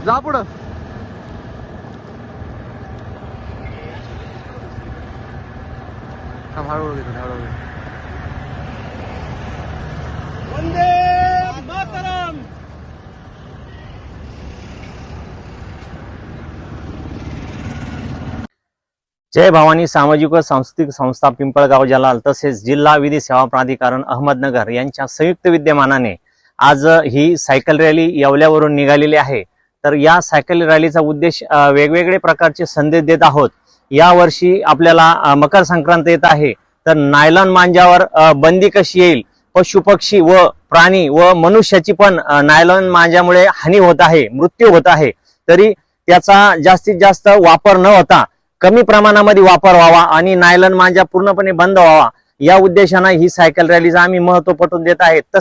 जा पुढं. हळूहळू घेतो हळूहळू. वंदे मातरम. जय भवानी सामाजिक व सांस्कृतिक संस्था पिंपळगाव जलाल तसेच जिल्हा विधी सेवा प्राधिकरण अहमदनगर यांच्या संयुक्त विद्यमानाने आज ही सायकल रॅली येवल्यावरून निघालेली आहे. तर या सायकल रॅलीचा उद्देश वेगवेगळे प्रकारचे संदेश देत आहोत. या वर्षी आपल्याला मकर संक्रांत येत आहे, तर नायलॉन मांजावर बंदी कशी येईल, पशु पक्षी व प्राणी व मनुष्याची पण नायलॉन मांजामुळे हानी होत आहे, मृत्यू होत आहे. तरी त्याचा जास्तीत जास्त वापर न होता कमी प्रमाणामध्ये वापर व्हावा आणि नायलॉन मांजा पूर्णपणे बंद व्हावा, या उद्देशाने ही सायकल रॅलीचं आम्ही महत्त्व पटवून देत आहेत.